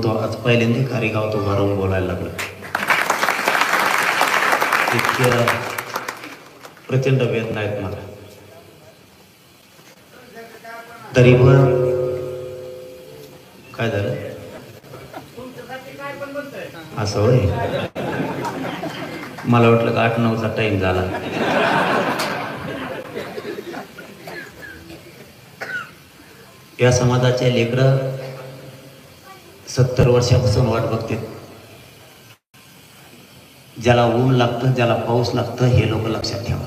तो आज पहिल्यांदा कारेगाव तो भरून बोलायला लागला. इतक्या प्रचंड वेदना आहेत मला. तरी पण काय झालं असं होय. मला वाटलं का 8-9चा टाइम झाला. या समाजाचे लेकरं 70 वर्षापासून वाट बघते. ज्याला ऊन लागतं, ज्याला पाऊस लागतं, हे लोक लक्षात ठेवा.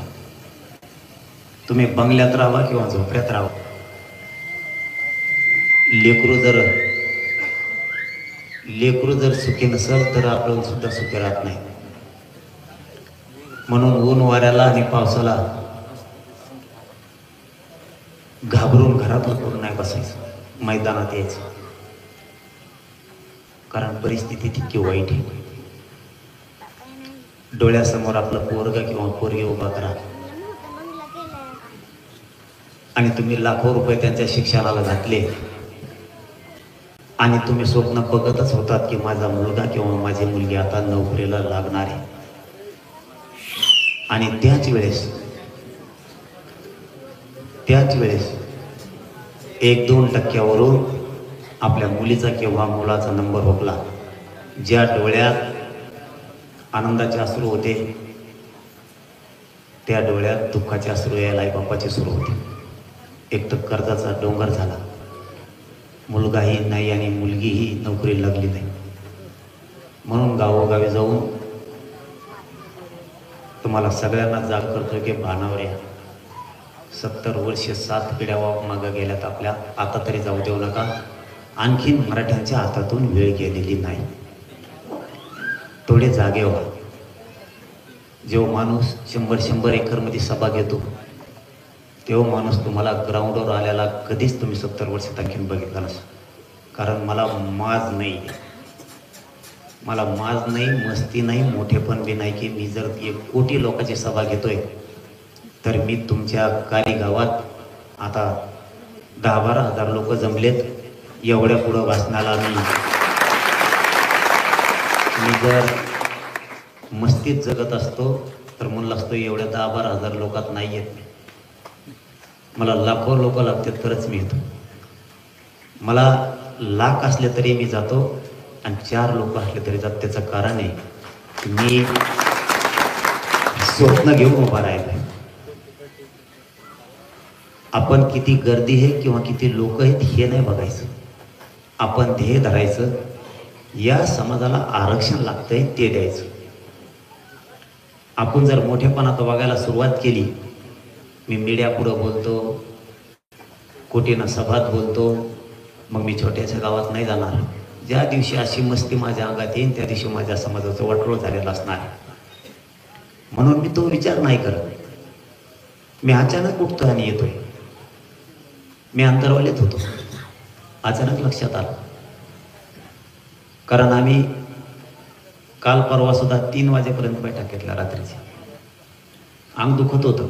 तुम्ही बंगल्यात राहा किंवा झोपड्यात राहा, लेकरू जर सुखी नसेल तर आपण सुद्धा सुखी राहत नाही. म्हणून ऊन वाऱ्याला आणि पावसाला घाबरून घरातून करून नाही बसायचं, मैदानात यायचं. कारण परिस्थिती तितकी वाईट आहे. डोळ्यासमोर आपलं पोरगा किंवा पोरगी उभा करा आणि तुम्ही लाखो रुपये त्यांच्या शिक्षणाला घातले आणि तुम्ही स्वप्न बघतच होतात की माझा मुलगा किंवा माझी मुलगी आता नोकरीला लागणार आहे. आणि त्याच वेळेस 1-2% आपल्या मुलीचा किंवा मुलाचा नंबर हुकला. ज्या डोळ्यात आनंदाचे अश्रू होते त्या डोळ्यात दुःखाचे अश्रू यायला आईबापाचे सुरू होते. एक तर कर्जाचा डोंगर झाला. मुलगाही नाही आणि मुलगीही नोकरी लागली नाही. म्हणून गावोगावी जाऊन तुम्हाला सगळ्यांना जाग करतोय की भानावर या. 70 वर्ष 7 पिढ्या मागं गेल्यात आपल्या. आता तरी जाऊ देऊ नका. आणखीन मराठ्यांच्या हातातून वेळ गेलेली नाही. थोडे जागे व्हा. जेव्हा माणूस 100 एकरमध्ये सभा घेतो तेव्हा माणूस तुम्हाला ग्राउंडवर आल्याला कधीच तुम्ही 70 वर्षात आणखीन बघितला नसतो. कारण मला माज नाही, मस्ती नाही, मोठेपण बी नाही की मी जर 1 कोटी लोकांची सभा घेतोय तर मी तुमच्या काही गावात आता 10-12 हजार लोक जमलेत. एवढ्या पुढं भाषणाला मी जर मस्तीत जगत असतो तर म्हणलं असतो एवढ्या 10-12 हजार लोकात नाही येत. मला लाखो लोक लागतात तरच मी येतो. मला लाख असले तरी मी जातो आणि 4 लोक असले तरी जात. त्याचं कारण आहे मी स्वप्न घेऊन उभा राहिला. आपण किती गर्दी आहे किंवा किती लोक आहेत हे नाही बघायचं. आपण ध्येय धरायचं. या समाजाला आरक्षण लागतंय ते द्यायचं. आपण जर मोठेपणात वागायला सुरुवात केली, मी मीडिया पुढं बोलतो, कोटीनं सभात बोलतो, मग मी छोट्याशा गावात नाही जाणार. ज्या दिवशी अशी मस्ती माझ्या अंगात येईल त्या दिवशी माझ्या समाजाचं वाटोळ झालेलं असणार. म्हणून मी तो विचार नाही करत. मी अचानक उठतोय आणि येतोय. मी अंतरवालीत होतो, अचानक लक्षात आलं. कारण आम्ही काल परवा सुद्धा 3 वाजेपर्यंत बैठक घेतल्या रात्रीची. अंग दुखत होतं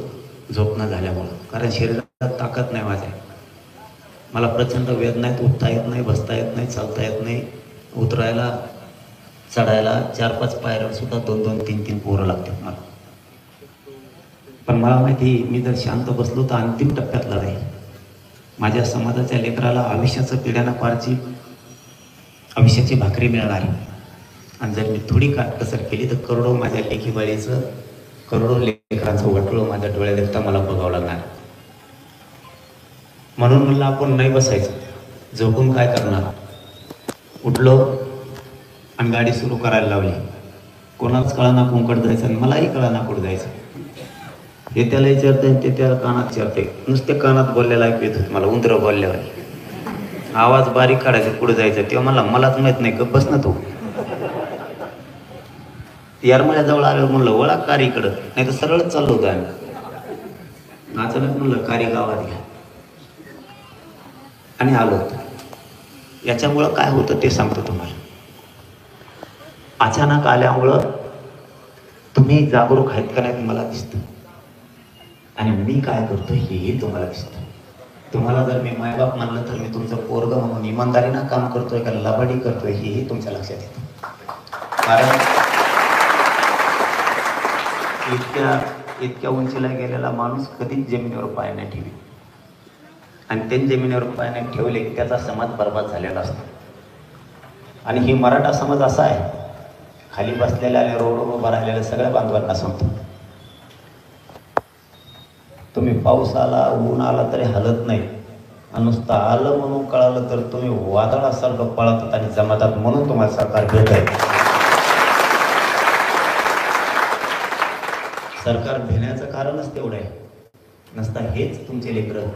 झोप न झाल्यामुळं. कारण शरीरात ताकद नाही माझ्या. मला प्रचंड वेदना आहेत. उठता येत नाही, बसता येत नाही, चालता येत नाही. उतरायला चढायला 4-5 पायऱ्यावर सुद्धा 2-2, 3-3 पोरं लागतात मला. पण मला माहिती मी जर शांत बसलो तर अंतिम टप्प्यातला राहील. माझ्या समाजाच्या लेकराला आयुष्याचं पिढ्यानं पारची आयुष्याची भाकरी मिळणार. आणि जर मी थोडी काटकसर केली तर करोडो माझ्या लेकीबाळीचं, करोडो लेकरांचं वाटोळं माझ्या डोळ्यात देखता मला बघावं लागणार. म्हणून म्हणलं आपण नाही बसायचं. झोपून काय करणार. उठलो आणि गाडी सुरू करायला लावली. कोणालाच कळाना कोणकडे जायचं आणि मलाही कळाना कुठं जायचं. हे त्याला विचारते आणि ते त्याला कानात विचारते. नुसते कानात बोललेला ऐकू येत होतं मला. उंदरं बोलल्यावर आवाज बारीक काढायचं कुठं जायचं. तेव्हा मलाच माहित नाही. गप्प बस ना तू. यारमळ्याजवळ आल्यावर म्हणलं वळा कारी इकडं, नाही तर सरळच चाललो होतो आम्ही. अचानक म्हणलं कारी गावात घ्या आणि आलो होतो. याच्यामुळं काय होतं ते सांगतो तुम्हाला. अचानक आल्यामुळं तुम्ही जागरूक आहेत का नाही मला दिसतं आणि मी काय करतो हेही तुम्हाला दिसतं. तुम्हाला जर मी मायबाप मानलं तर मी तुमचं पोरग म्हणून इमानदारीनं काम करतोय का लबाडी करतोय हेही तुमच्या लक्षात येतं. कारण इतक्या उंचीला गेलेला माणूस कधीच जमिनीवर पाय नाही ठेवी, आणि ते जमिनीवर पाय नाही ठेवले त्याचा समाज बर्बाद झालेला असतो. आणि ही मराठा समाज असा आहे, खाली बसलेल्या आणि रोडवर उभा राहिलेल्या सगळ्या बांधवांना सांगतो, तुम्ही पाऊस आला ऊन आला तरी हलत नाही, आणि नुसतं आलं म्हणून कळालं तर तुम्ही वादळासारखं पळतात आणि जमातात, म्हणून तुम्हाला सरकार भेट आहे. सरकार भेण्याचं कारणच तेवढं आहे, नसता हेच तुमचे लेकरं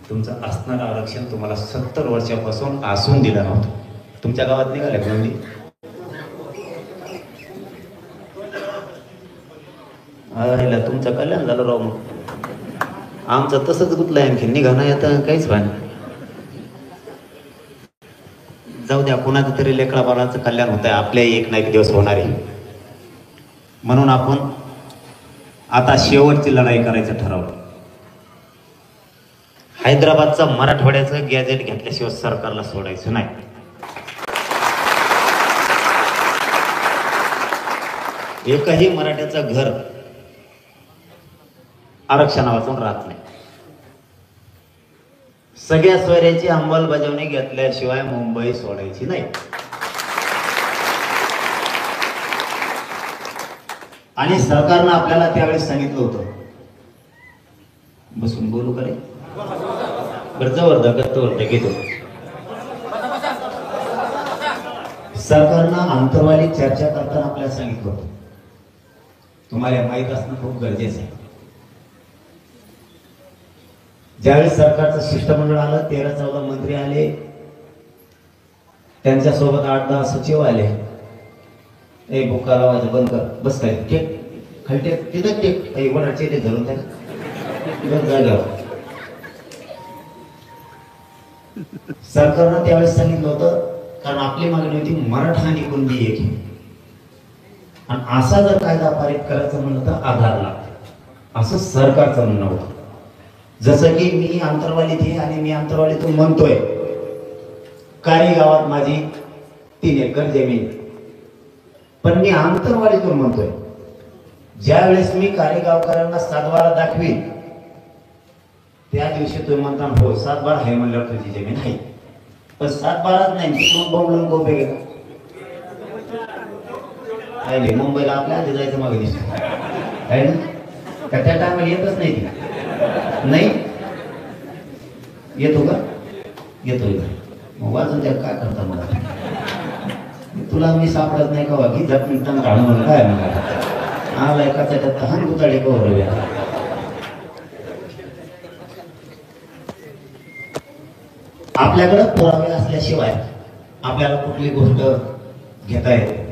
तुमचं असणारं आरक्षण तुम्हाला 70 वर्षापासून आसून दिलं नव्हतं. तुमच्या गावात निघाले नोंदी, तुमचं कल्याण झालं राव. मग आमचं तसंच गुतलं आणखी निघाणं येतं काहीच व्हाय. जाऊ द्या, कुणाचं तरी लेकरा बाळाचं कल्याण होत आहे, आपल्या एक ना एक दिवस होणार आहे. म्हणून आपण आता शेवटची लढाई करायचं ठरवलं. हैदराबादचं मराठवाड्याचं गॅजेट घेतल्याशिवाय सरकारला सोडायचं नाही. एकही मराठ्याचं घर आरक्षणापासून राहत नाही. सगळ्या सोयऱ्याची अंमलबजावणी घेतल्याशिवाय मुंबई सोडायची नाही. आणि सरकारनं आपल्याला त्यावेळेस सांगितलं होतं, बसून बोलू करे घेतो. सरकारनं अंतर्वाली चर्चा करताना आपल्याला सांगितलं होतं, तुम्हाला माहित असणं खूप गरजेचं आहे. ज्यावेळेस सरकारचं शिष्टमंडळ आलं, 13-14 मंत्री आले, त्यांच्यासोबत 8-10 सचिव आले. ए बुका लावायचं बंद कर, बस काय टेक खाली टेक, तिथं टेक वडाचे ते धरून जागा. सरकारनं त्यावेळेस सांगितलं होतं, कारण आपली मागणी होती मराठा आणि कुणबी एक, आणि असा जर कायदा पारित करायचं म्हणलं तर आधार लागतो, असं सरकारचं म्हणणं होतं. जसं की मी आंतरवालीत आहे आणि मी आंतरवालीतून म्हणतोय, काही गावात माझी 3 एकर जमीन, पण मी आंतरवालीतून म्हणतोय. ज्या वेळेस मी कार्यगावकरांना 7/12 दाखवी, त्या दिवशी तुम्ही म्हणता हो 7/12 आहे म्हणल्यावर तुझी जमीन आहे, पण 7/12 नाही, बोंबलून गोपे गेला. मुंबईला आपल्या आधी जायचं मागे दिसत आहे ना, त्या टायमाला येतच नाही ती. नाही येतो का? येतो. मग वाजून त्या काय करता मला, तुला मी सापडत नाही का वागी जप मिनिटांना राहणं म्हणून काय मला आलाय का त्याच्यात लहान गुताडे कवर. आपल्याकडे पुरावे असल्याशिवाय आपल्याला कुठली गोष्ट घेता येते.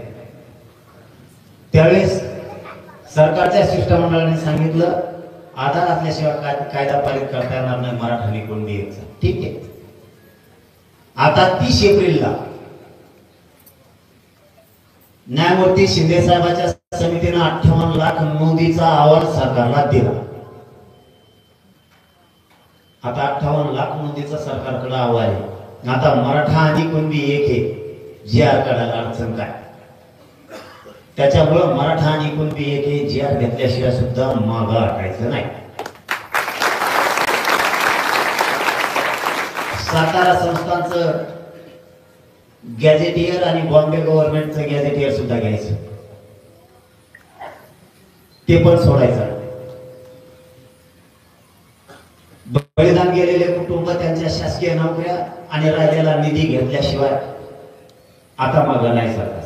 त्यावेळेस सरकारच्या शिष्टमंडळाने सांगितलं, आधार असल्याशिवाय कायदा पारित करता येणार नाही मराठा आणि कुणबी एकचा. ठीक आहे. आता 30 एप्रिलला न्यायमूर्ती शिंदे साहेबांच्या समितीने 58 लाख नोंदीचा अहवाल सरकारला दिला. आता 58 लाख नोंदीचा सरकारकडे अहवाल आहे. आता मराठा आणि कुणबी एक आहे, GR काढायला अडचण काय? त्याच्यामुळे मराठा आणि कुणबी एक आहे, GR घेतल्याशिवाय सुद्धा मागं हटायचं नाही. सातारा संस्थांचं गॅझेटियर आणि बॉम्बे गव्हर्नमेंटचं गॅझेटियर सुद्धा घ्यायचं, ते पण सोडायचं. बलिदान गेलेले कुटुंब त्यांच्या शासकीय नोकऱ्या आणि राहिलेला निधी घेतल्याशिवाय आता मागं नाही सरकार.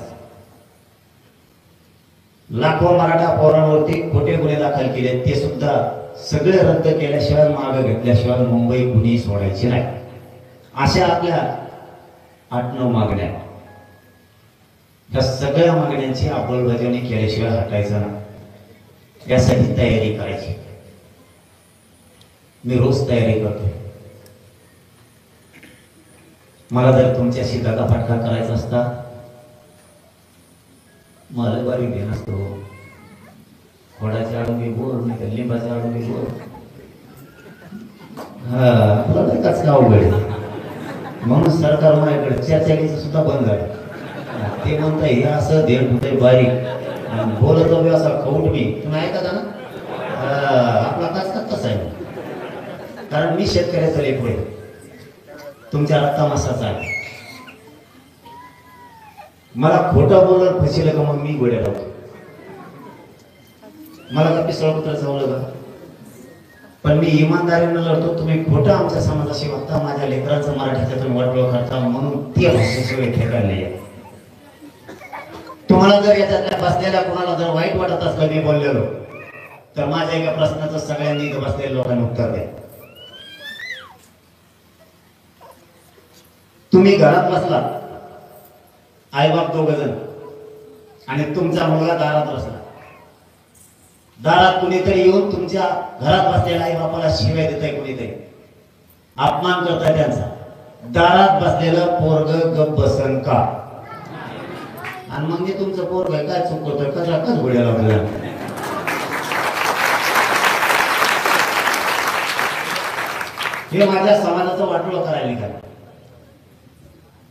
लाखो मराठा पोरांवरती खोटे गुन्हे दाखल केले, ते सुद्धा सगळे रद्द केल्याशिवाय, मागं घेतल्याशिवाय मुंबई कुणी सोडायची नाही. अशा आपल्या 8-9 मागण्या, या सगळ्या मागण्यांची अंमलबजावणी केल्याशिवाय हटायचं ना, यासाठी तयारी करायची. मी रोज तयारी करतो. मला जर तुमच्याशी दगाफटका करायचा असता, मला बारी घेण असतो. घोडाच्या आडून मी बोल, नाही तर लिंबाच्या आडून मी बोल. आपलं नाही काच का अवघड आहे. म्हणून सरकार माझ्याकडे चर्चा सुद्धा बंद झालं. ते म्हणता हे असं देण होते बारीक बोलत बी असा खौट मी तुम्ही ऐका ना. आपला काच का तसा आहे. कारण मी शेतकऱ्याचा लेख आहे, तुमच्या रक्ता मासाचा आहे. मला खोटं बोललं फसिलं का मग मी गोड्या लावतो. मला का पिसळपत्र चावलं का, पण मी इमानदारीनं लढतो. तुम्ही खोटं आमच्या समाजाशी वागता, माझ्या लेकरांचं मराठीच्यातून वाटोळ करता, म्हणून ती भाषेशिवाय ठेकायला. तुम्हाला जर याच्यातल्या बसलेल्या कोणाला जर वाईट वाटत असलं मी बोललेलो, तर माझ्या एका प्रश्नाचं सगळ्यांनी इथं बसलेल्या लोकांनी उत्तर द्या. तुम्ही घरात बसला, आईबाप दोघ जण, आणि तुमचा मुलगा दारात बसला. दारात कुणीतरी येऊन तुमच्या घरात बसलेल्या आई बापाला शिव्या देत आहे, कुणीतरी अपमान करताय त्यांचा. दारात बसलेलं पोरग गप बसन का? आणि मग मी तुमचं पोरग काय चुकवतोय कसा कच घोड्या लावला. हे माझ्या समाजाचं वाटोळं करायला काय.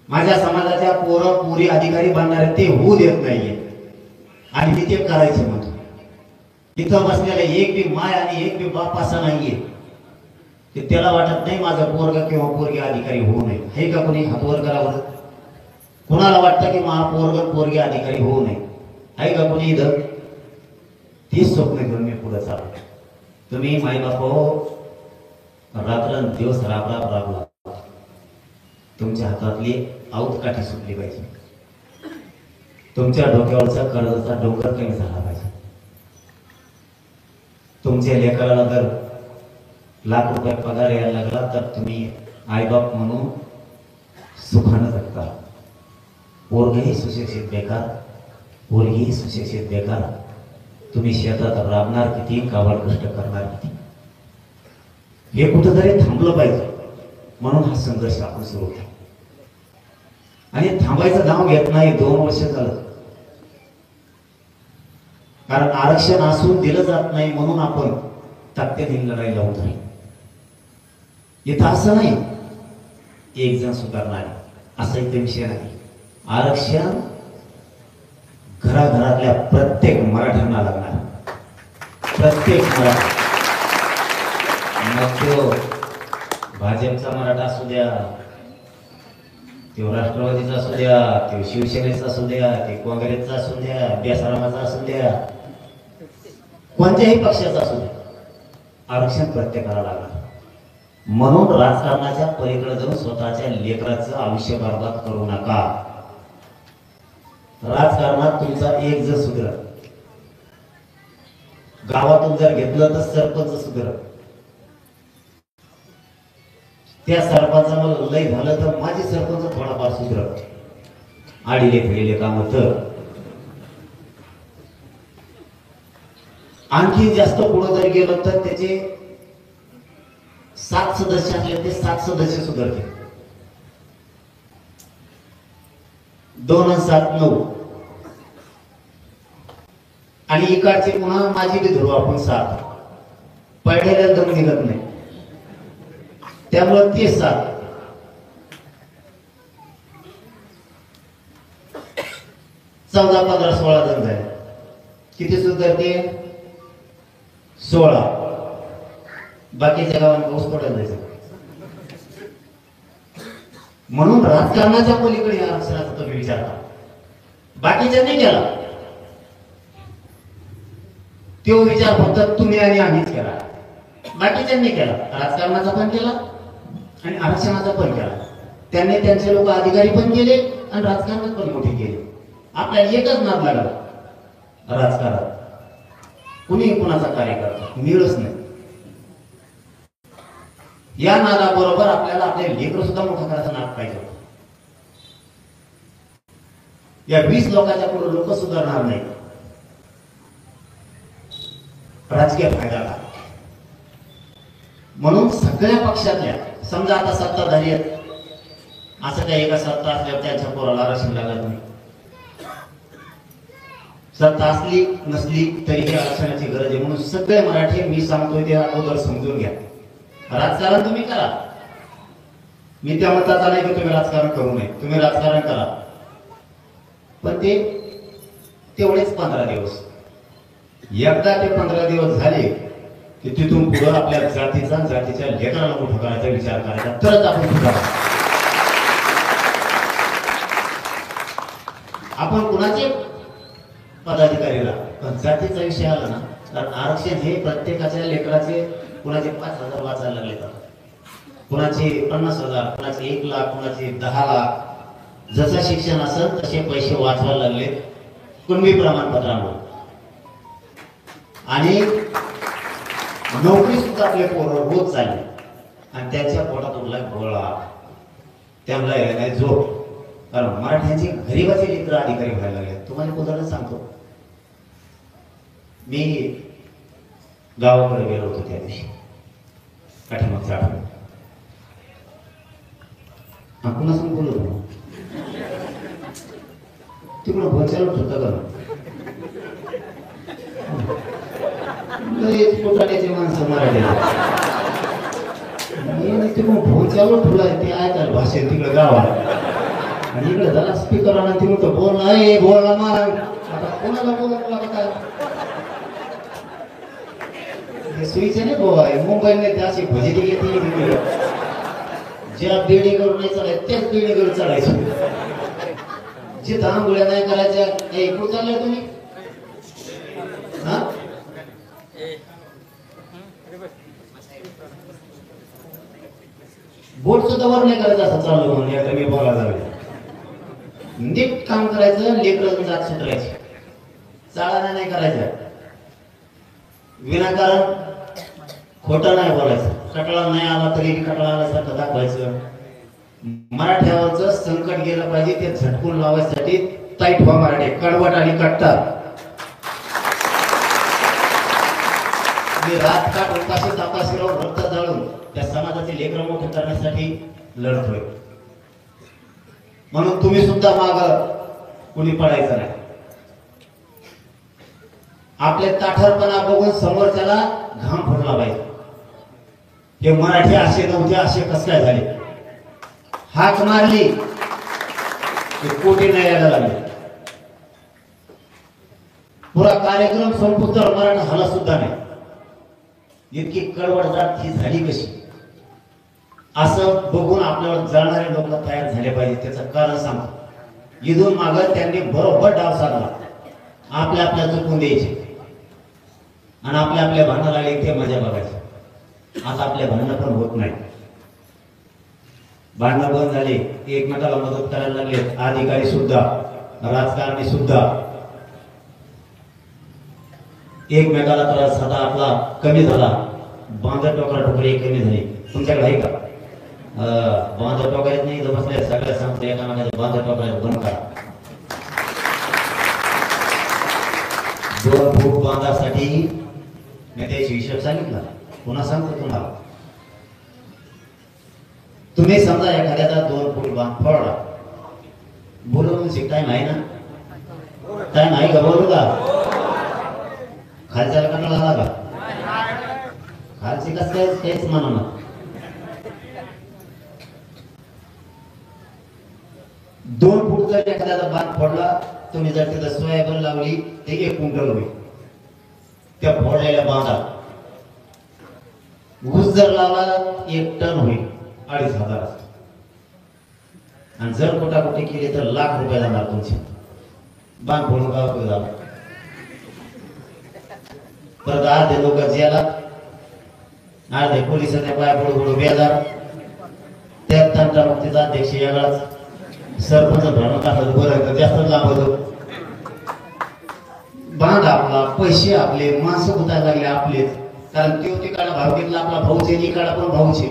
माझ्या समाजाच्या पोरं पुरी अधिकारी बनणारे ते होऊ देत नाहीये, आणि मी ते करायचे म्हणतो. इथं बसलेले एक बी माय आणि एक बी बाप असा नाहीये की त्याला वाटत नाही माझं पोरग किंवा पोरगी अधिकारी होऊ नये. हे का कोणी हात वर करा बरं. कोणाला वाटतं की माझा पोरग पोरगी अधिकारी होऊ नये? आहे का कोणी इथं? तीच स्वप्न घेऊन मी पुढे चालतो. तुम्ही माई बाप रात्रंदिवस राबला, तुमच्या हातातली आऊत काठी सुटली पाहिजे. तुमच्या डोक्यावरचा कर्जाचा डोंगर कमी झाला पाहिजे. तुमच्या लेकराला जर लाख रुपये पगार यायला लागला तर तुम्ही आईबाप म्हणून सुखानं जगता. पोरगही सुशिक्षित बेकार, पोरगीही सुशिक्षित बेकार. तुम्ही शेतात राबणार किती, काबाड कष्ट करणार किती, हे कुठंतरी थांबलं पाहिजे. म्हणून हा संघर्ष आपण सुरू केला, आणि थांबायचं नाव घेत नाही. 2 वर्ष झालं, कारण आरक्षण असून दिलं जात नाही म्हणून आपण ताकदीने लढाई लावत नाही. इथं असं नाही एक जण सुधारणार असा एक विषय नाही. आरक्षण घराघरातल्या प्रत्येक मराठ्यांना लागणार. प्रत्येक मराठा, मग तो भाजपचा मराठा असू द्या, तो राष्ट्रवादीचा असू द्या, तो शिवसेनेचा असू द्या, ते काँग्रेसचा असू द्या, बेसारामाचा असू द्या, कोणत्याही पक्षाचा असू द्या, आरक्षण प्रत्येकाला लागणार. म्हणून राजकारणाच्या पलीकडे जाऊन स्वतःच्या लेकराचं आयुष्य बर्बाद करू नका. राजकारणात तुमचा एक जण सुधरत, गावातून जर घेतलं तर सरपंच सुधरत. त्या सरपंचाला लय झालं तर माझे सरपंच थोडाफार सुधरत. आडीले फिरले काम तर आणखी जास्त पुढे जर गेलं तर त्याचे 7 सदस्य असले ते 7 सदस्य सुधारते. 2 आणि 7 9, आणि इकडचे पुन्हा माझी बी धरू आपण 7. पडलेल्या दम निघत नाही, त्यामुळे ते 7. चौदा 15 16 जण झाले. किती सुधारते? 16. बाकीच्या गावांना पाऊस पडत जायचं. म्हणून राजकारणाच्या पलीकडे या आरक्षणाचा तुम्ही विचार करा. बाकीच्यांनी केला तो विचार फक्त तुम्ही आणि आम्हीच केला. बाकीच्यांनी केला, राजकारणाचा पण केला आणि आरक्षणाचा पण केला. त्यांनी त्यांचे लोक अधिकारी पण केले आणि राजकारणात पण मोठे केले. आपल्याला एकच नाद लागला राजकारण. कुणी कुणाचा कार्यकर्ता मिळच नाही. या नादाबरोबर आपल्याला आपले लेकर सुद्धा मोठा करायचा नाद पाहिजे. या 20 लोकांच्या पुढे लोक सुधारणार नाही. राजकीय फायदा का? म्हणून सगळ्या पक्षातल्या, समजा आता सत्ताधारी आहेत, असं काही एका सत्ता असल्यावर त्यांच्या पोराला आरक्षण लागत नाही. सत्ता असली नसली तरी आरक्षणाची गरज आहे. म्हणून सगळे मराठी मी सांगतोय ते अगोदर समजून घ्या. राजकारण तुम्ही करा, मी त्या मताचा नाही की तुम्ही राजकारण करू नये, तुम्ही राजकारण करा, पण ते तेवढेच 15 दिवस. एकदा ते 15 दिवस झाले की तिथून पुढे आपल्या जातीच्या लेकराला मोठं करायचा विचार करायचा, तरच आपण सुधारू. आपण कुणाचे पदाधिकारीला, पण जातीचा विषय आला ना तर आरक्षण हे प्रत्येकाच्या लेकराचे, कुणाचे 5,000 वाचायला लागले, कुणाचे 50,000, कुणाचे 1 लाख, कुणाचे 10 लाख. जसं शिक्षण असेल तसे पैसे वाचवायला लागले कुणबी प्रमाणपत्रामुळे. आणि नोकरी सुद्धा आपले पोरं रोज चालली आणि त्यांच्या पोटात उठलाय गोळा, त्यांना नाही झोप. कारण मराठ्यांची गरीबाचे लेकर अधिकारी व्हायला लागले. तुम्हाला उदाहरण सांगतो, मी गावाकडे गेलो होतो त्या दिवशी, पाठीमागच्या आठवड्यात. कुणासमोर बोलत होतो तिकडं बोचायला होतं का, पोटाण्याचे माणसं मराठीला तिकडून भोचावर ठुलाय ते ऐकायला भाषेत तिकडं गावात. आणि इकडे झाला स्पीकर आणा, ती म्हणतो बोलला मारा, आता कोणाला बोला काय सुईचे नाही भाऊ आहे. मुंबईने ते अशी भजी येते, ज्या बिल्डिंगवर नाही चढायचं त्याच बिल्डिंगवर चढायचं, जिथं आंघोळ्या नाही करायच्या. कुठं चाललंय तुम्ही? हा, बोट सुद्धा वर नाही करायचं असं चालू म्हणून एकदा मी बोलायला लागले. नीट काम करायचं, लेकरं जात सुधारायची, चाळा नाही करायचं, विनाकारण खोटं नाही बोलायचं. कटळा नाही आला तरी कटळा आल्यासारखं दाखवायचं. मराठ्यावरचं संकट गेलं पाहिजे ते झटकून लावायसाठी ताईट व्हा मराठी, कडवट आणि कट्टर. मी रातकाट उपाशी तापाशीवर रक्त जाळून त्या समाजाचे लेकरं मोठे करण्यासाठी लढतोय. म्हणून तुम्ही सुद्धा माग कुणी पडायचं नाही. आपले ताठरपणा बघून समोरच्याला घाम फुटला पाहिजे. हे मराठी असे नव्हते, असे कस काय झाले, हाक मारली कोटी नाही यायला लागले. पुरा कार्यक्रम संपून तर मराठा झाला सुद्धा नाही. इतकी कडवड जात ही झाली कशी, असं बघून आपल्यावर जळणारे लोक तयार झाले पाहिजे. त्याचं कारण सांगतो. इथून मागं त्यांनी बरोबर डाव साधला, आपल्या चुकून द्यायचे आणि आपल्या भांडण लागले ते मजा बघायची. आता आपल्या भांडणं पण होत नाही, भांडणं बंद झाले, एकमेकाला मदत करायला लागले. अधिकारी सुद्धा, राजकारणी सुद्धा एकमेकाला त्रास झाला, आपला कमी झाला. बांधा टोकरा टोकरी कमी झाली. तुमच्याकडे आहे का? बांधा टोकऱ्यात नाही इथं बसल्या सगळ्या सांगतो एकामेकाच्या बांधा टोकऱ्यात बंद करा. 2 फूट बांधासाठी मी त्याची हिशोब सांगितला, पुन्हा सांगतो तुम्हाला. तुम्ही समजा एखाद्याचा 2 फूट बांध फोडला, बोलून टाइम आहे ना, टाइम आहे का? बोलू का? खालच्याला कंटाळा आला का? खालची कस काय काहीच म्हणा ना. 2 फूट जर एखाद्याचा बांध फोडला, तुम्ही जर तिथं सोयाबीन लावली ते 1 क्विंटल होईल. त्या फोडलेल्या बांधात ऊस जर लावला 1 टन होईल, 2,500. आणि जर कुटाकुटी केली तर लाख रुपये जाणार तुमचे. बांध फोडून का उपयोग झाला? परत अर्धे लोक जेला, अर्धे पोलिसांच्या पाया पडू बेजार. त्यात तंटामुक्तीचा अध्यक्ष वेगळाच, सरपंच भ्रमण टाकलं बरं जास्त लांब होतं. बांध आपला, पैसे आपले, माणसं गुतायला लागले आपलेच. कारण तो तिकडा भाव घेतला आपला भाऊचे, इकडा पण भाऊचे.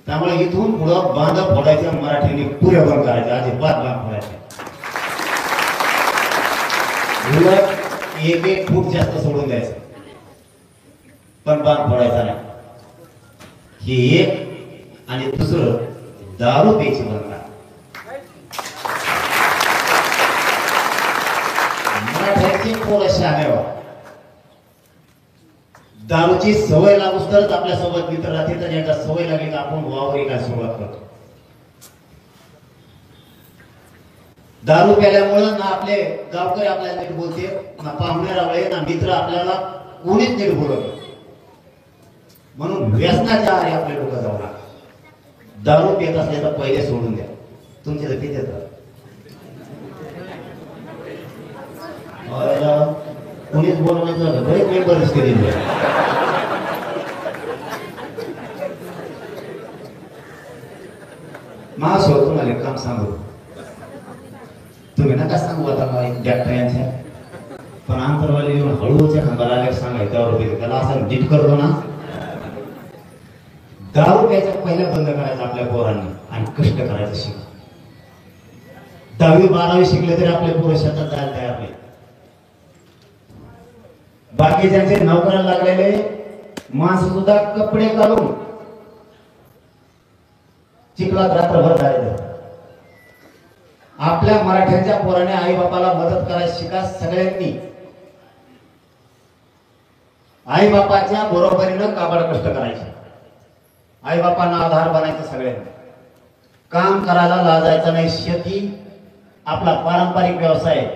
त्यामुळे इथून पुढं बांध फोडायचं मराठीने पुरे बंद करायचे, अजिबात बांध फोडायचे. 1 फूट जास्त सोडून द्यायचं, पण बांध फोडायचा नाही. ही एक. आणि दुसरं, दारू प्यायची बंद करा. मराठ्याचे पोरं शहाणे व्हा. दारूची सवय लागूच तरच आपल्या सोबत मित्र राहते, तर एकदा सवय लागली का आपण वावरी काय सुरुवात करतो. दारू प्याल्यामुळं ना आपले गावकरी आपल्याला नीट बोलते, ना पाहुणे रावळे, ना मित्र आपल्याला कोणीच नीट बोलत. म्हणून व्यसनाच्या आहारी आपले लोक जाऊ नका. दारू पित असले तर पहिले सोडून द्या. तुमचे तर पित येतात, कोणीच बोलवण्याचं बरेच मेंबर दिसते. महासोर तुम्हाला एक काम सांगू, तुम्ही नका सांगू आता डॉक्टर यांच्या, पण आंतरवाली येऊन हळूच्या खांबाला सांगायचं त्याला असं नीट करतो ना. दारू प्यायचं पहिल्या बंद करायचं आपल्या पोरांनी आणि कष्ट करायचं शिक. 10वी-12वी शिकले तरी आपले पोरं शेतात जायला तयार नाही. बाकीच्यांचे नोकऱ्याला लागलेले माणसं सुद्धा कपडे काढून चिखलात रात्रभर जायचं. आपल्या मराठ्यांच्या पोराने आई बापाला मदत करायला शिका. सगळ्यांनी आई बापाच्या बरोबरीनं काबाड कष्ट करायचे, आई बापांना आधार बनायचं. सगळ्यांनी काम करायला लाजायचं नाही. शेती आपला पारंपरिक व्यवसाय.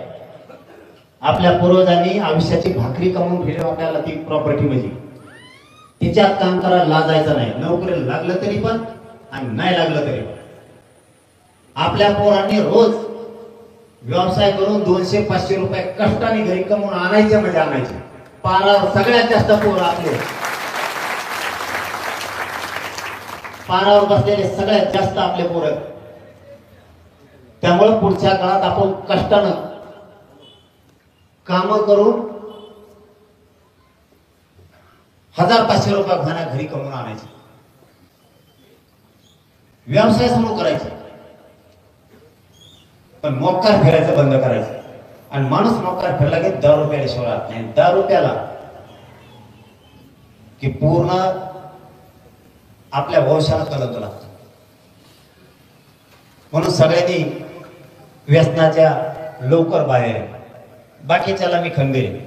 आपल्या पूर्वजांनी आयुष्याची भाकरी कमवून ठेवली आपल्याला ती प्रॉपर्टी म्हणजे, तिच्यात काम करायला लाजायचं नाही. नोकरीला लागलं तरी पण आणि नाही लागलं तरी पण. आपल्या पोरांनी रोज व्यवसाय करून 200-500 रुपये कष्टाने घरी कमवून आणायचे म्हणजे आणायचे. पारावर सगळ्यात जास्त पोरं आपले पारावर बसलेले सगळ्यात जास्त आपले पोरं. त्यामुळे पुढच्या काळात आपण कष्टानं काम करून 1000-500 रुपये घरी कमवून आणायचे. व्यवसाय सुरू करायचे, पण मोकार फिरायचं बंद करायचं. आणि माणूस मोकार फिरला की दारू प्यायल्याशिवाय राहत नाही. दारू प्याला की पूर्ण आपल्या वंशाला कलंक लागतो. म्हणून सगळ्यांनी व्यसनाच्या लवकर बाहेर. बाकीच्याला मी खंबीर आहे,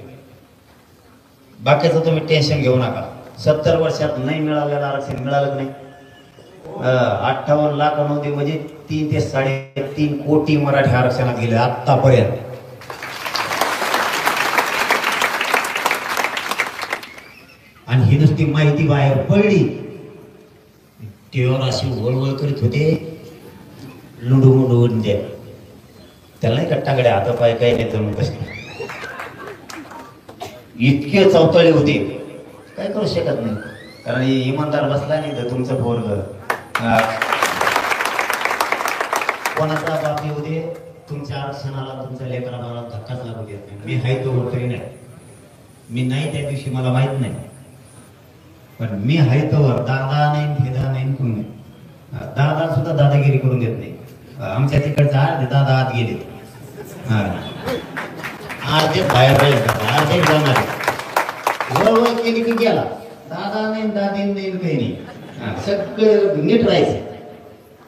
बाकीचं तुम्ही टेन्शन घेऊ नका. 70 वर्षात नाही मिळालेलं आरक्षण मिळालं नाही. 58 लाख नव्हते म्हणजे 3 ते 3.5 कोटी मराठी आरक्षणात गेले आतापर्यंत. आणि ही नुसती माहिती बाहेर पडली, टीव्हीवर अशी वळवळ करीत होते, लुडू मुडू द्या त्याला नाही का टांगडे हात पाय काही नाही जमून बसले. इतके चौतळे होते, काय करू शकत नाही. कारण इमानदार बसला नाही तर तुमचं पोरग कोणाचा बाप येऊ दे, तुमच्या आरक्षणाला तुमच्या लेकराला धक्काच लागू देत नाही. मी हाय तो तरी नाही, मी नाही त्या दिवशी मला माहित नाही, पण मी हाय तोवर दादा नाही भेदा नाही कोण नाही. दादा सुद्धा दादागिरी करून देत नाही. आमच्या तिकडचा अर्धे दादा आत गेले, अर्धे बाहेर राहील, अर्धे जाणार. वळवळ केली की गेला. दादा नाही दादी नाही काही नाही, सगळं नीट राहायचं.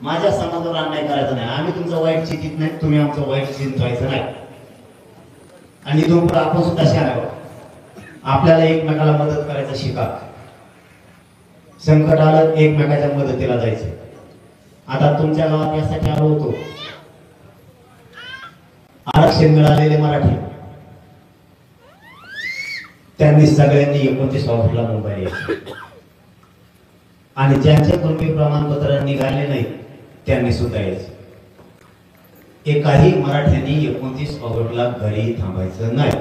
माझ्या समाजावर अन्याय करायचा नाही. आम्ही तुमचं वाईट चिंतित नाही, तुम्ही आमचं वाईट चिंतवायचं नाही. आणि इथून पुढे आपण सुद्धा शाळा आपल्याला एकमेकाला मदत करायचं शिका. संकट आलं एकमेकाच्या मदतीला जायचं. आता तुमच्या गावात यासाठी आलो होतो, आरक्षण मिळालेले मराठी त्यांनी सगळ्यांनी 29 ऑगस्टला मुंबई यायचे. आणि ज्यांचे कुणबी प्रमाणपत्र निघाले नाही त्यांनी सुद्धा यायचे. एकाही मराठ्यांनी 29 ऑगस्टला घरी थांबायचं नाही.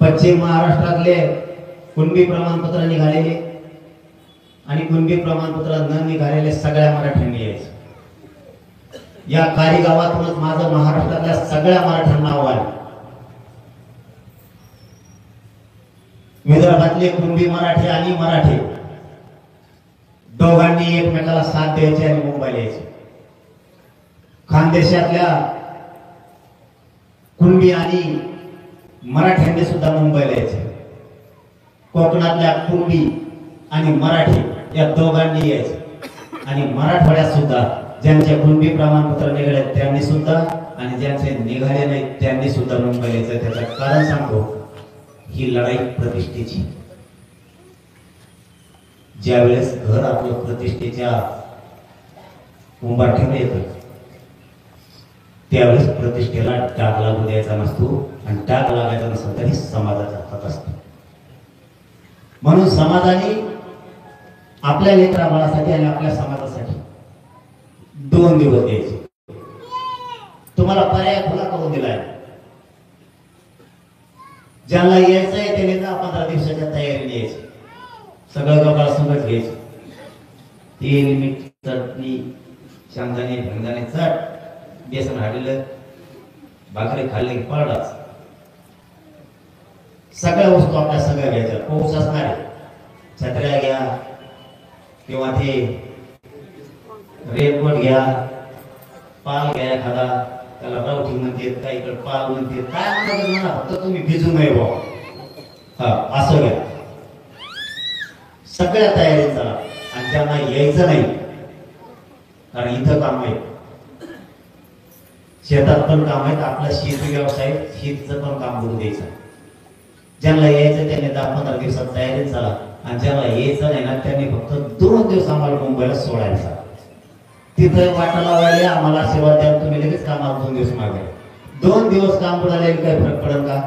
पश्चिम महाराष्ट्रातले कुणबी प्रमाणपत्र निघालेले आणि कुणबी प्रमाणपत्र न निघालेले सगळ्या मराठ्यांनी यायचं. या काही गावातूनच माझं महाराष्ट्रातल्या सगळ्या मराठ्यांना आव्हान. विदर्भातले कुणबी मराठी आणि मराठी दोघांनी एकमेकाला साथ द्यायचे आणि मुंबईला यायचे. खानदेशातल्या कुणबी आणि मराठ्यांनी सुद्धा मुंबईला यायचे. कोकणातल्या कुणबी आणि मराठी या दोघांनी यायचे. आणि मराठवाड्यात सुद्धा ज्यांचे कुणबी प्रमाणपत्र निघाले त्यांनी सुद्धा आणि ज्यांचे निघाले नाही त्यांनी सुद्धा मुंबईला यायचं. त्याचं कारण सांगतो, ही लढाई प्रतिष्ठेची. ज्यावेळेस घर आपलं प्रतिष्ठेच्या उंबरठ्यावर येतं त्यावेळेस प्रतिष्ठेला डाग लागू द्यायचा नसतो आणि डाग लागायचा नसेल तरी समाजाच्या हातात असतो. म्हणून समाजाने आपल्या लेकरा बाळासाठी आणि आपल्या समाजासाठी 2 दिवस द्यायचे. तुम्हाला पर्याय खुला करून दिलाय. ज्यांना यायचंय त्याने 10-15 दिवसाच्या तयारीने यायचं. सगळं गबाळ संगत घ्यायचं. तेल, मीठ, चटणी, शेंगदाणे, भेंगदाणे, चट, बेसन हाडलेलं, भाकरी खाल्ली पळडाच. सगळ्या वस्तू आपल्या सगळ्या घ्यायच्या. पाऊस असणार आहे, छत्र्या घ्या किंवा ते रेनकोट घ्या, पाल घ्या एखादा, त्याला रावठी म्हणते, काही इकडे पाल म्हणते, काय म्हणतात म्हणा, फक्त तुम्ही भिजू नये भाऊ. हा, असं घ्या. सगळ्या तयारीत चला. आणि ज्यांना यायचं नाही, कारण इथं काम आहे, शेतात पण काम आहे, आपला शेती व्यवसाय, शेतीचं पण काम करू द्यायचं. ज्यांना यायचं त्यांनी 10-15 दिवसात तयारीत चला. आणि ज्यांना यायचं नाही ना त्यांनी फक्त 2 दिवस आम्हाला मुंबईला सोडायचा. तिथं वाटा लावायला आम्हाला आशीर्वाद द्या, तुम्ही लगेच कामाला 2 दिवस मागे. 2 दिवस काम बुडाले काही फरक पडेल का?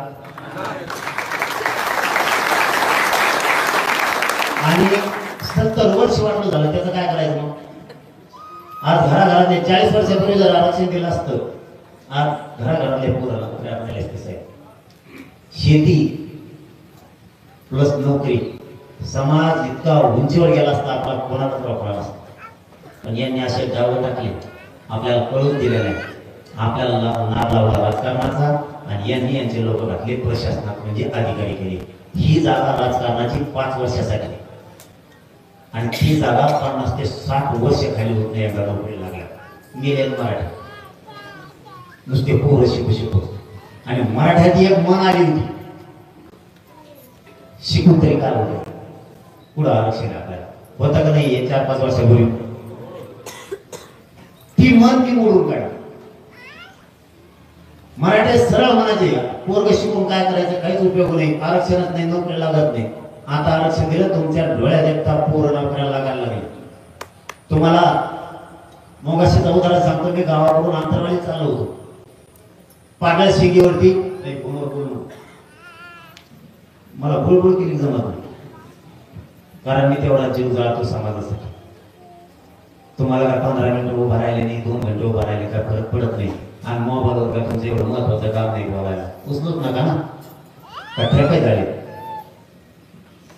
आणि 70 वर्ष वाटलं झालं, त्याचं काय करायचं मग? आज घराघरात 40 वर्षापूर्वी जर आरक्षण दिलं असतं, आज घराघरातले पोराला शेती प्लस नोकरी, समाज इतका उंचीवर गेला असता आपला कोणाचाच वापरा असता. पण यांनी असे डाव टाकले, आपल्याला कळून दिले नाही, आपल्याला नाद लावला राजकारणाचा आणि यांनी यांचे लोक घातले प्रशासनात, म्हणजे अधिकारी केले. ही जागा राजकारणाची 5 वर्षासाठी आणि ती जागा 50 ते 60 वर्ष खाली होत नाही. एकदा नोकरी लागल्या मिळेल मराठी, नुसते पोरं शिकू आणि मराठ्यात एक मन आली होती, शिकून तरी काय होतं, पुढं आरक्षण आपल्याला होतं का नाही? 4-5 वर्षापूर्वी ती मन ती मोडून काढ. मराठी सरळ म्हणायचे, पोरग शिकून काय करायचं, काहीच उपयोग नाही, आरक्षणच नाही, नोकरी लागत नाही. आता आरक्षण दिलं, तुमच्या डोळ्यात एकटा पोरं नोकऱ्याला लागायला लागेल. तुम्हाला मोगाशीचं उदाहरण सांगतो. मी गावाकडून अंतरवाली चाललो होतो, पागल शिगेवरती मला बुळबुळ केली जमत नाही, कारण मी तेवढा जीव जाळतो समाजासाठी. तुम्हाला काय 15 मिनिटं उभा राहिले नाही, 2 घंटे उभा राहिले काय फरक पडत नाही. आणि मोबाईलवर काय तुमचं एवढं महत्वाचं काम नाही बोलायला, उचलूच नका ना. काय ठेपे झाले,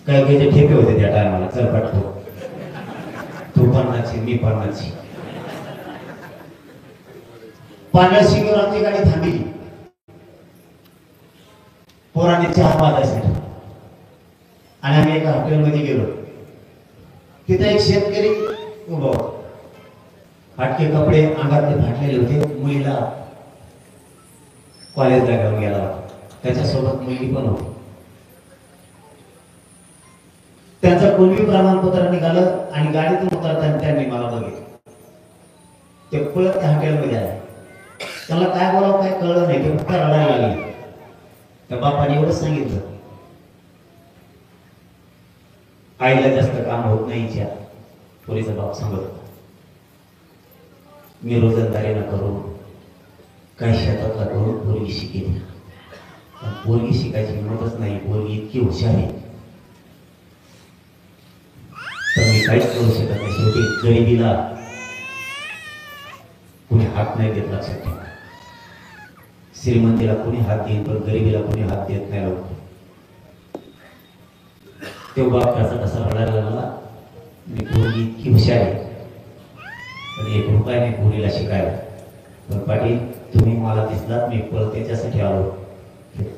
काही काही ठेपे होते त्या टायमाला. चल पटतो, तू 50ची मी 50ची. पांढऱ्या शिंगेवर आमची गाडी थांबली, पोराने चहा पाजायसाठी. आणि आम्ही एका हॉटेलमध्ये गेलो. तिथे एक शेतकरी उभा होता, फाटके कपडे अंगातले फाटलेले होते, मुलीला कॉलेजला घेऊन गेला होता, त्याच्यासोबत मुलगी पण होती. त्यांचं कुणबी प्रमाणपत्र निघालं आणि गाडीतून उतरताना त्यांनी मला बघितलं. ते पळत त्या हॉटेलमध्ये आले. त्याला काय बोलावं काय कळलं नाही, ते फक्त रडायला लागले. त्या बापाने एवढंच सांगितलं, आईला जास्त काम होत नाही. हिच्या पोरीचा बाप सांगत, मी रोजंदारी न करू, काही शेतातला करून पोरगी शिकेल. पोरगी शिकायची हिंमतच नाही, पोरगी इतकी हुशार आहे तर मी काहीच करू शकत नाही. शेवटी गरिबीला कुणी हात नाही देत, लक्षात ठेवा. श्रीमंतीला कुणी हात देईल पण गरिबीला कुणी हात देत नाही. लोक तो बाप कसा रडायला लागला, मी पोरगी इतकी हुशार आहे पण 1 रुपया नाही पोरीला शिकायला. पण पाटील तुम्ही मला दिसलात, मी पळ त्याच्यासाठी आलो.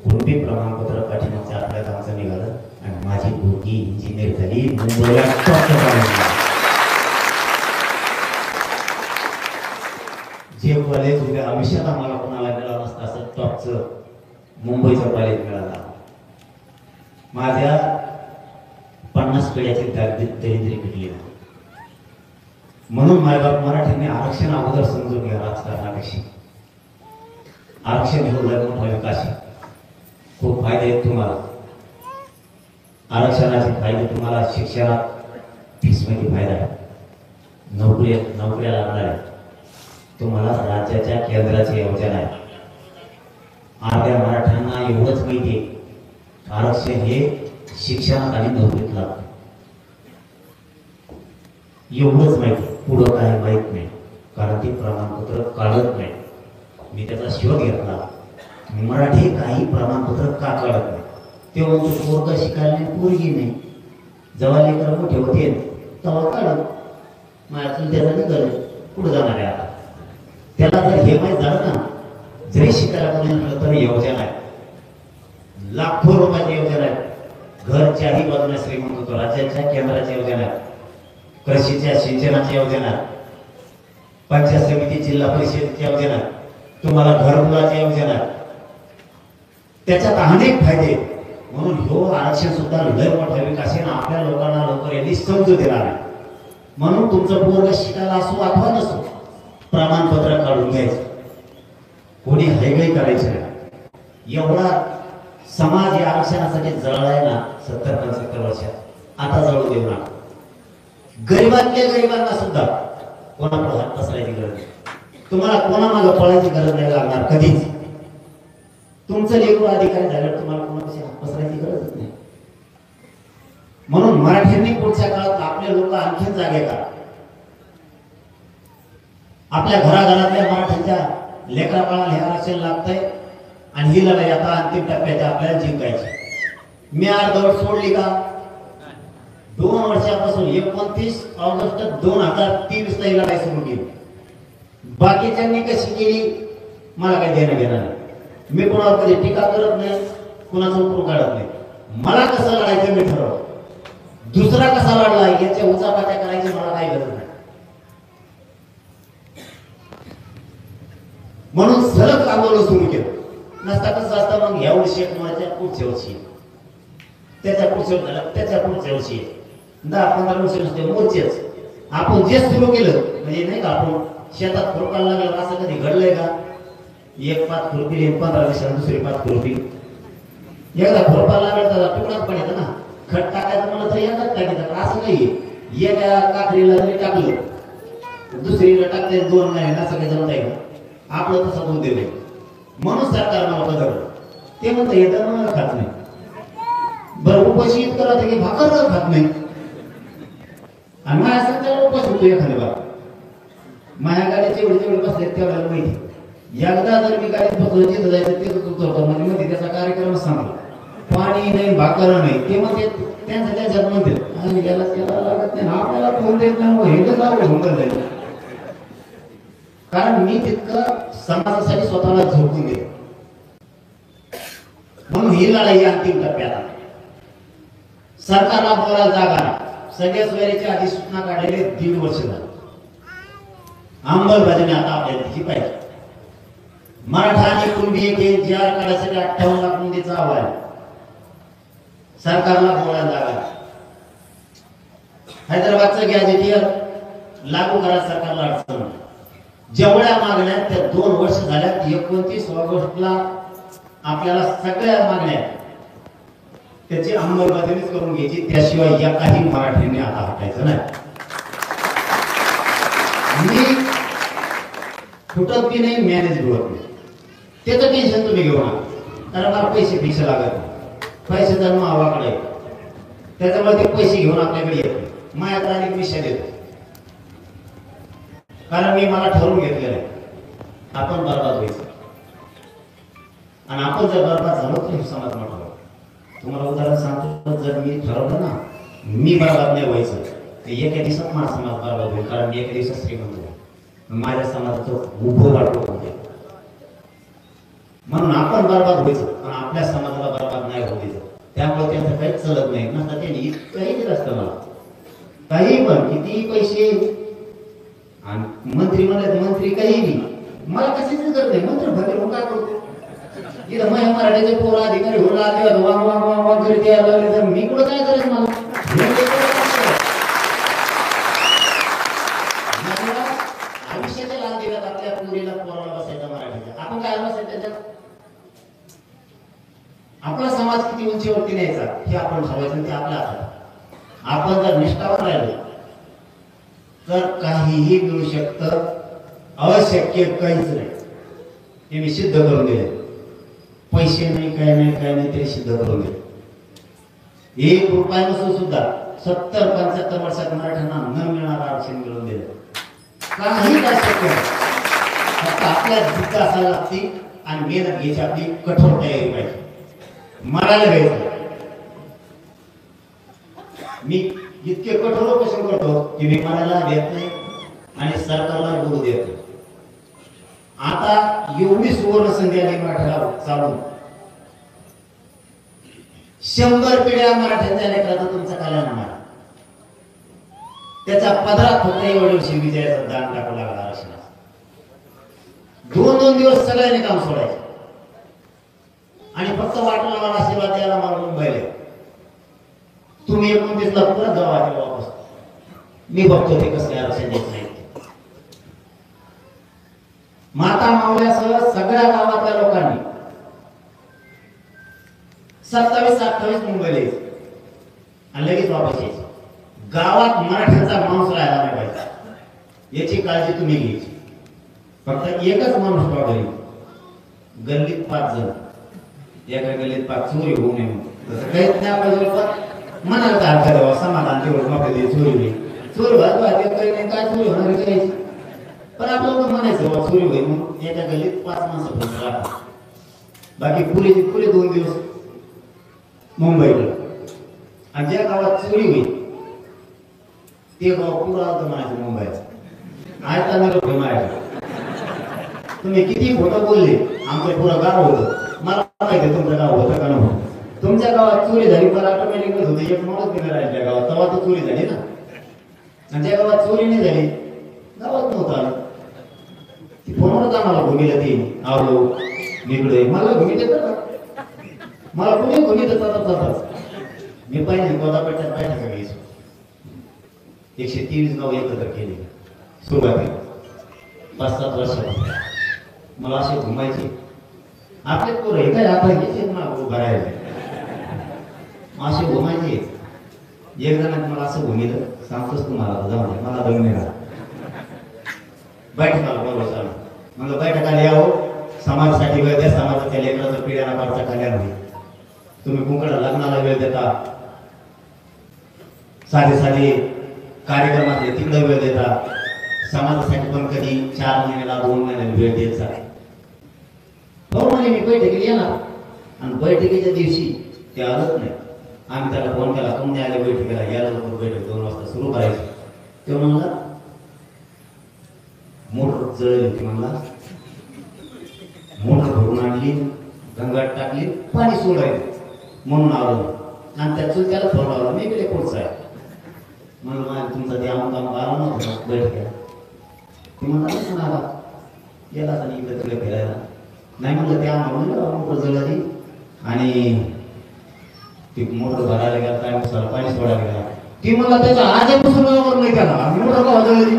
कुणबी प्रमाणपत्र पाठीमागच्या आठवड्यात आमचं निघालं आणि माझी पोरगी इंजिनियर झाली, मुंबईला टॉपचं कॉलेज. जे कॉलेज उद्या आयुष्यात आम्हाला कोणाला मिळालं नसतं असं टॉपचं मुंबईचं कॉलेज मिळालं. माझ्या 50 पिढ्याची दरिद्री पिटली. म्हणून मायबाप मराठीने आरक्षण अगोदर समजून घ्या. राजकारणापेक्षा आरक्षण हे लय मोठा विकास आहे. खूप फायदे आहेत तुम्हाला. आरक्षणाचे फायदे तुम्हाला शिक्षणात फीसमध्ये फायदा आहे, नोकऱ्या लागणार आहे. तुम्हाला राज्याच्या केंद्राची योजना आहे. अर्ध्या मराठ्यांना एवढंच माहिती आहे, आरक्षण हे शिक्षणात आणि नोकरीत लागतं. एवढंच माहिती, पुढं काही माहीत नाही, कारण ते प्रमाणपत्र काढत नाही. मी त्याचा शोध घेतला, मराठी काही प्रमाणपत्र का काढत नाही. ते म्हणतो पोरगा शिकायला नाही, पोरगी नाही. जेव्हा लेकर मोठे होते तेव्हा काढत माझ्यातून त्याचं निघालं, पुढे जाणार आहे. आता त्याला जर हे माहीत झालं ना, जरी शिकायला कोणी म्हटलं तर योजना आहे, लाखो रुपयाची योजना आहे. घरच्याही बाजूने श्रीमंत होतो, राज्याच्या केंद्राची योजना आहे, कृषीच्या सिंचनाची योजना आहे, पंचायत समिती जिल्हा परिषदेची योजना आहे, तुम्हाला घरकुलाची योजना आहे. त्याच्यात अनेक फायदे. म्हणून हो आरक्षण सुद्धा लय मोठा विकास आहे ना. आपल्या लोकांना लवकर यांनी समजू देणार नाही. म्हणून तुमचं पोरग शिकायला असो अथवा नसो, प्रमाणपत्र काढून घ्यायचं, कोणी हैगई करायचं नाही. एवढा समाज या आरक्षणासाठी जळलाय ना 70-75 वर्षात, आता जळू देऊ नका. गरिबातल्या गरिबांना सुद्धा कोणाकडे हात पसरायची गरज नाही. तुम्हाला कोणामागे पळायची गरज नाही लागणार कधीच. तुमचं लेकरू अधिकारी झाल्यावर तुम्हाला कोणापाशी हात पसरायची गरजच नाही. म्हणून मराठ्यांनी पुढच्या काळात आपले लोक आणखीन जागे का, आपल्या घराघरातल्या मराठ्यांच्या लेकरा बाळाला हे आरक्षण लागतंय आणि ही लढाई आता अंतिम टप्प्यात आपल्याला जिंकायची. मी अर्धवट सोडली का? 2 वर्षापासून 29 ऑगस्ट 2023 ला ही लढाई सुरू केली. बाकीच्यांनी कशी केली मला काही देणं घेणं नाही. मी कोणावर कधी टीका करत नाही, कोणाचं उपरून काढत नाही. मला कसं लढायचं मी ठरवलं. दुसरा कसा लढला याच्या उचापात्या करायची मला काही गरज नाही. म्हणून सलग आंदोलन सुरू केलं. नसता कसं असतं मग या वर्षी एक माझ्या पुढच्या वर्षी, त्याच्या पुढच्या झालं, त्याच्या पुढच्या वर्षी 10-15 वर्ष नसते मोर्चेच. आपण जे सुरू केलं म्हणजे नाही का, आपण शेतात खुरपायला लागलं असं कधी घडलंय का? एक पात खुरपी 15 दिवसांनी दुसरी पात खुरपी. एकदा खुरपायला लागलं तर तुकडाच पण येतं ना. खत टाकायचं म्हणलं तर एकदाच टाकायचं, असं नाही. एका काकडीला जरी टाकलं दुसरीला टाकते 2 महिने असं काही जमत आहे का? आपलं तसं होऊ दे. म्हणून सरकार मला बदललं. ते म्हणतं येतं मला खात नाही. बरं उपाशी इतकं राहतं की भाकर खात नाही. आणि माझ्या सध्या उपास होतो एखाद्या बाबा. माझ्या गाडीचे जेवढे बसले तेवढ्याला माहिती. एकदा जर मी गाडीत बसलो तिथं जायचं तिथं उतरतो म्हणजे मध्ये त्याचा कार्यक्रम सांगला. पाणी नाही भाकर नाही ते म्हणते त्यांचं त्याच्यात म्हणते आणि याला त्याला लागत नाही, आपल्याला फोन देत नाही. हे तर होऊन जाईल. कारण मी तितकं समाजासाठी स्वतःला झोकून दे. म्हणून ही लढाई अंतिम टप्प्यात. सरकारला बोलायला जागा नाही. सगळ्या सोयरीच्या अधिसूचना काढलेले 1.5 वर्ष झाले. अंमलबजावणी आता आपल्याला त्याची पाहिजे. मराठा आणि कुणबी एक जी आर काढायसाठी 58 लाख नोंदीचा अहवाल. सरकारला बोलायला जागा नाही. हैदराबादचं गॅजेटियर लागू करा, सरकारला अडचण. जेवढ्या मागण्या त्या 2 वर्ष झाल्यात. 29 ऑगस्टला आपल्याला सगळ्या मागण्या त्याची अंमलबजावणी करून घ्यायची. त्याशिवाय या काही मराठ्यांनी आता हटायचं नाही. मी फुटत बी नाही, मॅनेज बी होत नाही. त्याचं टेन्शन तुम्ही घेऊ नका, कारण मला पैसे फिक्स लागत नाही. पैसे जर मावाकडे त्याच्यामुळे ते पैसे घेऊन आपल्याकडे येत. माझ्याकडे अनेक विषय देतो, कारण मी मला ठरवून घेतलेलं आहे आपण बरबाद व्हायचं. आणि आपण जर बरबाद झालो तर समाज मोठा होतो. तुम्हाला उदाहरण सांगतो, जर मी ठरवलं ना मी बरबाद नाही व्हायचं तर एका दिवसात माझा समाज बरबाद होईल. कारण मी एका दिवसात श्रीमंत होईल, माझ्या समाजाचं उभं वाटलं होते. म्हणून आपण बरबाद व्हायचं आणि आपल्या समाजाला बरबाद नाही होऊ द्यायचं. त्यामुळे त्यांचं काहीच चालत नाही. नसता त्यांनी इतकंही दिलं असतं मला, काही पण कितीही पैसे. आणि मंत्री म्हणत मंत्री काही नाही, मला कशाच गरज नाही. मंत्री भरले मग काय करतो इथं माझ्या मराठीचे पोर अधिकारी होऊन आले वांग वांग वांग वांग करत यायला लागले तर मी कुठं काय करायचं? मला आयुष्याच्या लहान दिल्यात आपल्या पुरीला पोराला बसायचं मराठीच्या. आपण काय बसायचं त्याच्यात? आपला समाज किती उंचीवरती न्यायचा हे आपण ठरवायचं, ते आपल्या हातात. आपण जर निष्ठावर राहिलो तर काहीही मिळू शकतं, अशक्य काहीच नाही. हे मी सिद्ध करून दिले. पैसे नाही, काय नाही, काय नाही, ते सिद्ध करून दिले. 1 रुपया नसून सुद्धा 70-75 वर्षात मराठ्यांना न मिळणारं आरक्षण मिळवून दिलं. काही काय शक्य नाही. फक्त आपल्या जिद्द असायला लागते आणि मेहनत घ्यायची, आपली कठोर तयारी पाहिजे. मरायला घ्यायचं. मी इतके कठोर उपोषण करतो की मी मरायला देत नाही आणि सरकारला बोलू देत नाही. आता एवढी सुवर्ण संधी आली मराठ्याला चालून 100 पिढ्या मराठ्यांच्या लेकराचं तुमचं कल्याण होणार. त्याच्या पदरात फक्त एवढी विजयाचं दान टाकू लागला आरक्षणात. 2-2 दिवस सगळ्यांनी काम सोडायचं आणि फक्त वाटला मला आशीर्वाद द्यायला मला मुंबईला. तुम्ही 29 ला परत जावा वापस. मी बघतो ते कसं आरक्षण देत नाही. माता मावल्यासह सगळ्या गावातल्या लोकांनी 27-28 मुंबईला यायचं आणि लगेच वापस यायचं. गावात मराठ्यांचा माणूस राहायला नाही पाहिजे याची काळजी तुम्ही घ्यायची. फक्त एकच माणूस पाहिजे. गल्लीत 5 जण, एका गल्लीत 5 चोरी होऊ नये तसं काहीच नाही. आपण म्हणाल का अर्थ द्यावा समाधान तेवढं नोकरी चोरी होईल. चोरी व्हायचं काही नाही, काय चोरी होणार करायची. पण आपल्याला म्हणायचं बाबा चोरी होईल म्हणून एका गल्लीत 5 माणसं फक्त राहतात. बाकी पुरे 2 दिवस मुंबईला. आणि ज्या गावात चोरी होईल ते गाव पुरा होतं म्हणायचं मुंबईचं. आयता मारायचं. तुम्ही किती खोटं बोलले, आमचं पुरं गाव होतं. मला माहिती तुमचं गाव होतं का नव्हतं. तुमच्या गावात चोरी झाली पण ऑटोमॅटिकच होतं. एक माणूस नाही राहिल्या गावात, तेव्हा तर चोरी झाली ना. आणि ज्या गावात चोरी नाही झाली गावात नव्हतं आलं. ती फोनवरच आम्हाला घुमीला ती आवलो निकडे मला घुमी देतात. मला कुणी घुमी देतात. मी पाहिजे गोदापेठात बैठका घ्यायचो. 123 गाव एकत्र केले सुरुवातीला 5-7 वर्षात. मला असे घुमायचे. आपले पोरं हे काय आता घ्यायचे ना भरायला असे घुमायचे. एक जणांनी मला असं घुमिलं, सांगतोच तुम्हाला जाऊ दे मला दम नाही. बैठकाला बोलवायचं म्हणलं बैठकाला यावं, समाजासाठी वेळ द्या, समाजाच्या लेकराचं पिढ्याला काढता कल्याण होईल. तुम्ही कुंकड लग्नाला वेळ देता, साधे कार्यक्रमातले तिकडे वेळ देता, समाजासाठी पण कधी 4 महिन्याला 2 महिन्याला वेळ देत जा. हो म्हणे मी बैठकीला येणार. आणि बैठकीच्या दिवशी ते आलंच नाही. आम्ही त्याला फोन केला, तुम्ही आले बैठकीला, यायला लवकर बैठक 2 वाजता सुरू करायची. ते म्हणला मोटर जळली होती. म्हणला मोटर भरून आणली, गंगाट टाकली, पाणी सोडायचं म्हणून आलो. आणि त्या चुलत्याला फोन लावला, मी गेले कोणचा आहे म्हणून तुमचा ते आम्हाला आला नव्हता बैठकीला. ते म्हणला गेला आणि इकडे तिकडे फिरायला नाही. म्हणलं ते आम्हाला मोटर जळली आणि ती मोटर भरायला गेला, काय पाणी सोडायला गेला. ती म्हणला त्याच्या आजपासून नाही त्याला मोटर का जळली.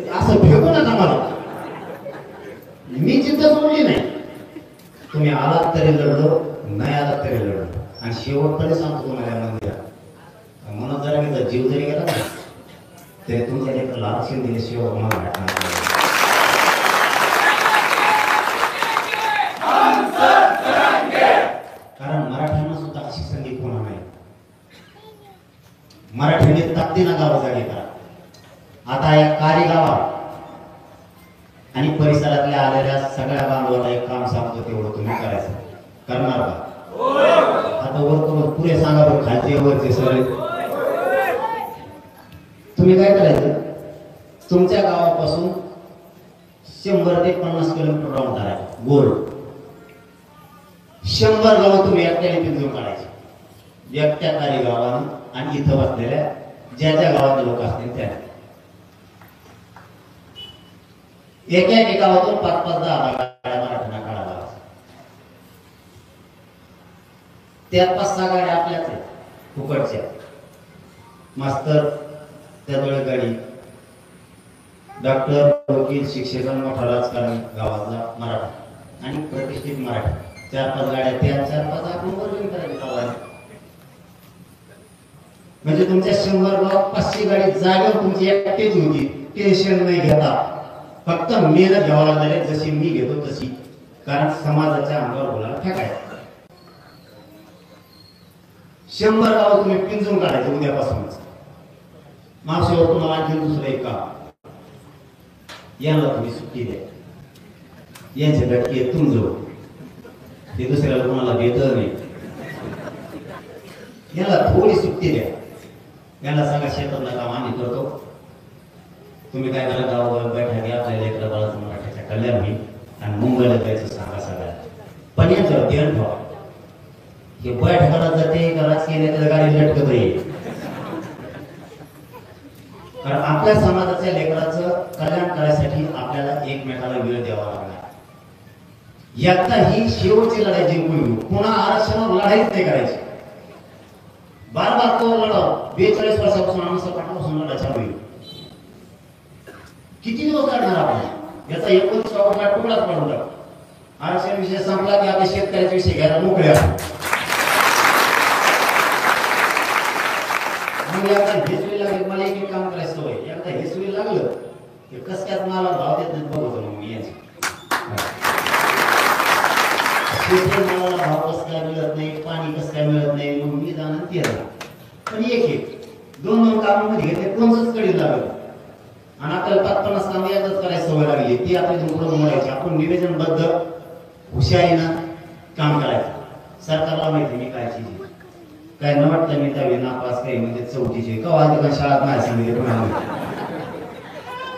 असं फेकू नका मला. मी चिंता सोडली नाही. तुम्ही आलात तरी लढलो, नाही आलात तरी लढलो. आणि शेवटपर्यंत सांगतो तुम्हाला मंदिरात म्हणून जरा मी जीव जरी गेला ना तरी तुमच्या लेकराला आरक्षण दिल्याशिवाय मला भेटणार. कारण मराठ्यांना सुद्धा अशी संधी होणार नाही. मराठ्यांनी ताकदीनं गाव जागे करा. आता या कारी गावात आणि परिसरातल्या आलेल्या सगळ्या बांधवांना एक काम सांगतो, तेवढं तुम्ही करायचं. करणार का? आता वर पुरे सांगा बरं, खालचे वरचे सगळे. तुम्ही काय करायचं, तुमच्या गावापासून 100 ते 50 किलोमीटर राऊंड करायचं गोल. 100 गावं तुम्ही एकट्याने पिंजून काढायची, एकट्या कारी गावानं. आणि इथं बसलेल्या ज्या ज्या गावातले लोक असतील त्या एका गावातून 5-5-10 गाड्या मराठ्यांना काढायला. त्या 5-6 गाड्या आपल्याच आहेत फुकटच्या. मास्तर त्याजवळ गाडी, डॉक्टर, वकील, शिक्षक, मोठा राजकारण गावातला मराठा आणि प्रतिष्ठित मराठा. 4-5 गाड्या, त्या 4-5 आपण वर्गणी करायची गावाला. म्हणजे तुमच्या 100 गावात 500 गाडी जागेवर तुमची एकटीच होती. टेन्शन नाही घेता, फक्त मेहनत घ्यावं लागणार आहे, जशी मी घेतो तशी. कारण समाजाच्या अंगावर बोलायला फेकायचं. 100 गाव तुम्ही पिंजून काढायचे उद्यापासूनच. मावशीवर तुम्हाला आणखी दुसरं एक काम, यांना तुम्ही सुट्टी द्या. यांचे धटके तुमजो, ते दुसऱ्याला कोणाला देत नाही. याला थोडी सुट्टी द्या. यांना सांगा शेतातलं काम आम्ही करतो, तुम्ही काय करा गावावर बैठा घ्या, आपल्या लेकरा बाळाचं मराठीच्या कल्याण होईल आणि मुंबईला जायचं सांगा सगळ्या. पण याच्यावर ध्यान ठेवा, हे बैठकाला जाते का राजकीय नेत्याला गाडी लटकत येईल. कारण आपल्या समाजाच्या लेकराचं कल्याण करायसाठी आपल्याला एकमेकाला वेळ द्यावा लागणार. एकदा ही शेवटची लढाई जिंकून घेऊ. पुन्हा आरक्षणावर लढाईच नाही करायची. बार तो लढाव 42 वर्षापासून आमचं पाठापासून लढा चालू आहे. किती दिवस लढणार आपण? याचा 19 तुकडाच पडून टाक. आरक्षण विषय संपला की आता शेतकऱ्याचा विषय घ्यायला मोकळे आहोत. हेसवी लागले, मला एक काम करायचं होय. एकदा हेसवी लागलं की कसक्यात मला भाव देत नाही बघतो मग मी यांची. शेतकऱ्याला भाव कसं काय मिळत नाही, पाणी कसं काय मिळत नाही, मग मी जाणं ते झालं. पण एक 2 कामामध्ये घेतले कोणतंच कडी लागलं आणि आपल्याला 50 काम एकदाच करायची सवय लागली. ती आपली पुढे मोडायची. आपण निवेदनबद्ध हुशारीनं काम करायचं. सरकारला माहिती मी काय चीज काय न वाटतं मी त्यावेळी नापास काही म्हणजे 4थीचे का अधिकार शाळेत नाही सांगितले कोणाला.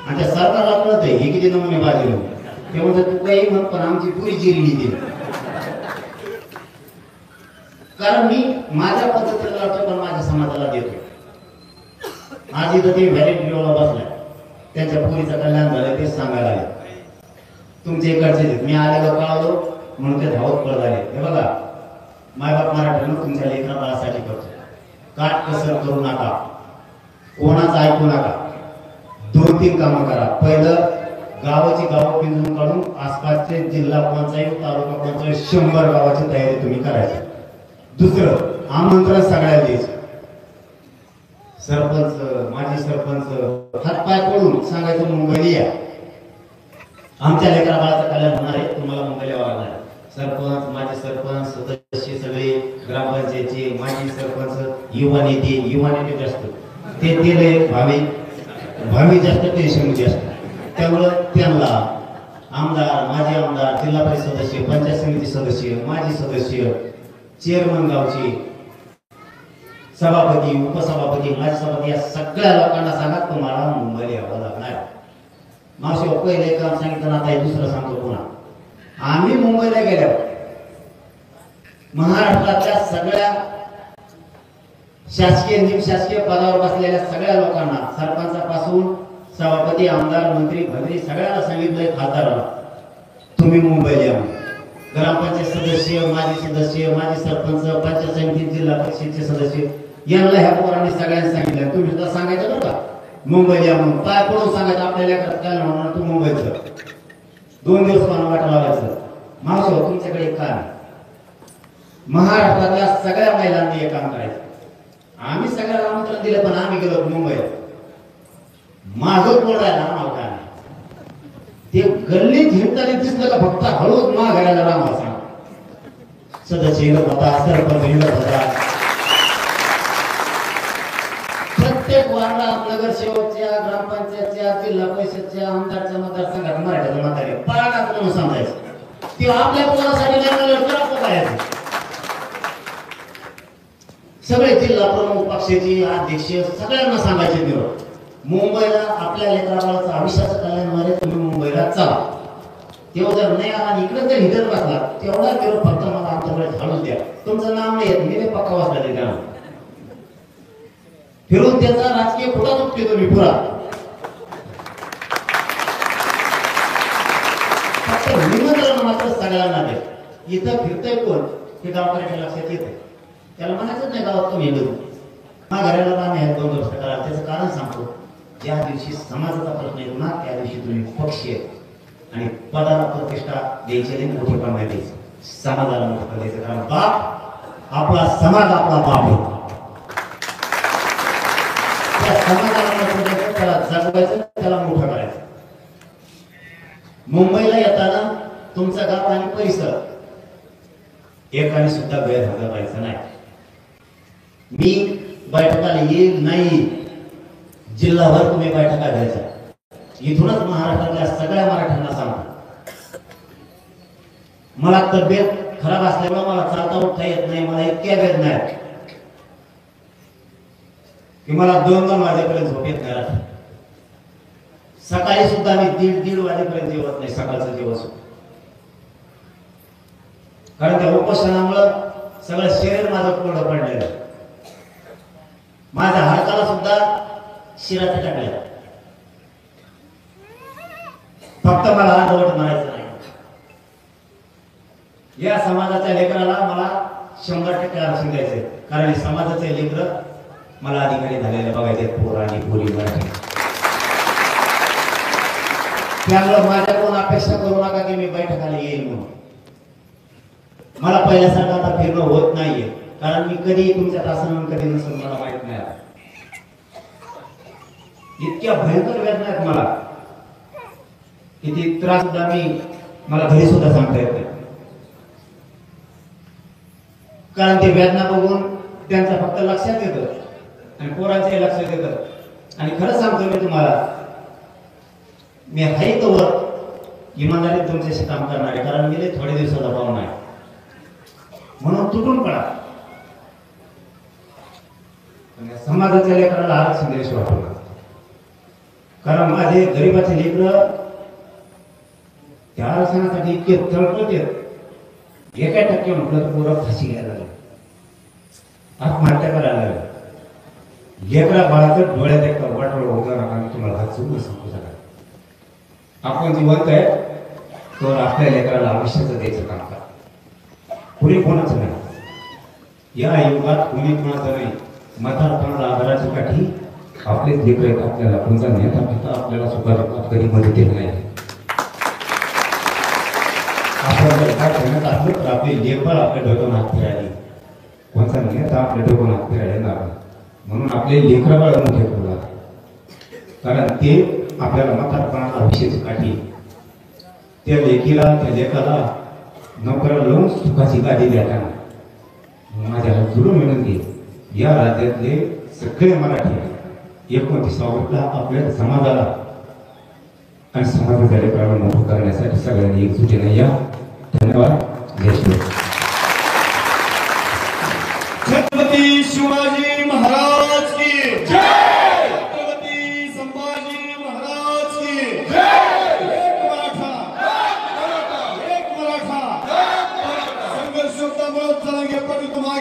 आणि त्या सरकारला कळत आहे हे किती नमुने बाजू. ते म्हणतात तू काही म्हण पण आमची पुरी जिरली दिली. कारण मी माझ्या पद्धतीने लढतो पण माझ्या समाजाला देतो. आज इथं ते व्हॅलिडिटीला बसलाय, त्यांच्या पुरीचं कल्याण झालं ते सांगायला आले. तुमचे इकडचे मी आलेलो कळवलो म्हणून ते धावत पळ झाले. हे बघा, मायबाप मराठीनं तुमच्या लेकरा बाळासाठी करतो. काट कसर करू नका, कोणाचं ऐकू नका. 2-3 कामं करा. पहिलं, गावाची गावं पिंजून काढून आसपासचे जिल्हा पंचायत तालुका पंचायत 100 गावाची तयारी तुम्ही करायची. दुसरं, आमंत्रण सगळ्याला द्यायचं. सरपंच, माजी सरपंच हातपाय पडून सांगायचं मुंबईला या, आमच्या लेकरा बाळाचं कल्याण होणार आहे, तुम्हाला मुंबईला यावं लागणार आहे. सरपंच, माजी सरपंच, सदस्य सगळे, ग्रामपंचायतचे माजी सरपंच, युवा नेते जास्त ते भावी जास्त टेन्शनमध्ये असतात. त्यामुळं त्यांना आमदार, माजी आमदार, जिल्हा परिषद सदस्य, पंचायत समिती सदस्य, माजी सदस्य, चेअरमन गावचे, सभापती, उपसभापती, माजी सभापती या सगळ्या लोकांना सांगा तुम्हाला मुंबईला यावं लागणार. मावशी पहिले काम सांगितलं, आता दुसरं सांगतो पुन्हा. आम्ही मुंबईला गेल्यावर महाराष्ट्रातल्या सगळ्या शासकीय निमशासकीय पदावर बसलेल्या सगळ्या लोकांना, सरपंचापासून सभापती, आमदार, मंत्री सगळ्यांना सांगितलंय, खासदारांना तुम्ही मुंबईला या. ग्रामपंचायत सदस्य, माजी सरपंच, पंचायत समिती, जिल्हा परिषदेचे सदस्य यांना ह्या पोरांनी सगळ्यांनी सांगितलं. तुम्ही सुद्धा सांगायचं बरं का, मुंबईला या म्हणून. पाय पडून सांगायचं आपल्याला काय म्हणणार, तू मुंबईचं. 2 दिवस मला वाटा लावायचं. मावशी तुमच्याकडे एक काम, महाराष्ट्रातल्या सगळ्या महिलांनी हे काम करायचं. आम्ही सगळ्याला आमंत्रण दिलं पण आम्ही गेलो मुंबईला. माझं कोण राहिला आम्हाला काय नाही. ते गल्लीत हिंडताना दिसलं का फक्त हळूच माघारायला रामा सांग. सदस्य हिंडत होता, सरपंच हिंडत होता, प्रत्येक वार्डात नगरसेवकच्या, ग्रामपंचायतच्या, जिल्हा परिषदच्या, आमदारच्या मतदारसंघात मराठ्याचा मतदार पाळणाच म्हणून समजायचं. ते आपल्या पोरासाठी नाही, सगळे जिल्हा प्रमुख, पक्षाचे अध्यक्ष सगळ्यांना सांगायचे निरोप, मुंबईला आपल्या लेकराबाळाचं आयुष्याचं कल्याण होणार, तुम्ही मुंबईला चला. तेव्हा जर नाही आला आणि इकडे जर हिटत बसला तेवढा निरोप फक्त मला आमच्याकडे घालून द्या. तुमचं नाव नाही येत, मी पक्का वाचला ते गाणं फिरून त्याचा राजकीय खोटा चुकते तुम्ही पुरा. फक्त निमंत्रण मात्र सगळ्यांना द्या. इथं फिरतय कोण हे गावकऱ्याच्या लक्षात येते. त्याला म्हणायचं नाही गावात तुम्ही हिंदू घराला राम आहे 2 वर्ष करा. त्याचं कारण सांगतो, ज्या दिवशी समाजाचा प्रश्न येतो ना त्या दिवशी तुम्ही पक्ष आणि पदाला प्रतिष्ठा द्यायची नाही, मोठेपण नाही द्यायचं, समाजाला मोठं द्यायचं. कारण बाप आपला समाज आपला बाप होता. आपल्या समाजाला महत्त्व द्यायचं, त्याला जगवायचं, त्याला मोठं करायचं. मुंबईला येताना तुमचं गाव आणि परिसर एकाने सुद्धा गैरहजर व्हायचं नाही. मी बैठकाला येईल नाही, जिल्हाभर तुम्ही बैठका घ्यायच्या. इथूनच महाराष्ट्रातल्या सगळ्या मराठ्यांना सांगतो, मला तब्येत खराब असल्यामुळे मला चालता उठता येत नाही, मला इतक्या वेदना आहेत की मला 2-2 वाजेपर्यंत झोप येत नाही रात्री. सकाळी सुद्धा मी 1:30 वाजेपर्यंत जेवत नाही, सकाळचं जेवण. कारण त्या उपोषणामुळं सगळं शरीर माझं कोरडं पडलेलं. माझ्या हाताला सुद्धा शिराच्या टाकल्या. फक्त मला अर्धवट मारायचं नाही. या समाजाच्या लेकराला मला 100% आरक्षण द्यायचंय, कारण हे समाजाचे लेकर मला अधिकारी झालेले बघायचे, पोर आणि पोरी मराठी. त्यामुळे माझ्याकडून अपेक्षा करू नका की मी बैठकाला येईल म्हणून. मला पहिल्यासारखं आता फिरणं होत नाहीये, कारण मी कधी तुमच्यात असं कधी नसेल मला माहित नाही. इतक्या भयंकर वेदना आहेत मला, किती त्रास सुद्धा मला घरी सुद्धा सांगता येत नाही. कारण ते वेदना बघून त्यांचं फक्त लक्षात येतं आणि पोरांचंही लक्षात येतं. आणि खरं सांगतो मी तुम्हाला, मी आहे तोवर इमानदारीत तुमच्याशी काम करणार आहे, कारण मी थोडे दिवसाचा भाव नाही म्हणून तुटून पडा. समाजाच्या लेकराला आरक्षण द्यायचं वाटलं, कारण माझे गरीबाचे लेकर त्या आरक्षणासाठी इतके तळपत येत. 1% म्हटलं तर पोरं फाशी घ्यायला लागले, आत्महत्या करायला लागले. लेकरा बाळाचं डोळ्यात एक वाटोळ होतं ना, आम्ही तुम्हाला हात चुकून सांगू शकत. आपण जिवंत आहे तर आपल्या लेकराला आयुष्याचं द्यायचं काम करा. कुणी कोणाचं नाही, या युगात कुणी कोणाचं नाही. म्हातारपणाला आधाराची काठी आपलेच लेकर आहेत. आपल्याला कोणता नेता पिता आपल्याला सुद्धा कधी मदत येत नाही. आपण जर काय करण्यात असलं तर आपले लेकर आपल्या डोक्यावर हात फिरायला, कोणता नेता आपल्या डोक्यावर हात फिरायला येणार. म्हणून आपले लेकर बाळ मोठे करू, कारण ते आपल्याला म्हातारपणाला आयुष्याची काठी. त्या लेकीला त्या लेकाला नोकऱ्याला लावून सुखाची गाडी द्यायला माझ्या हात जोडून विनंती, या राज्यातले सगळे मराठी 29 आपल्या समाजाला आणि समाजाच्या लेकराला मोठं करण्यासाठी सगळ्यांनी एकजुटीने या. धन्यवाद. जय श्री छत्रपती शिवाजी महाराज की जय. छत्रपती संभाजी महाराज की जय. एक मराठा, एक मराठा. संघर्ष होता, चला घे पण तुम्हाला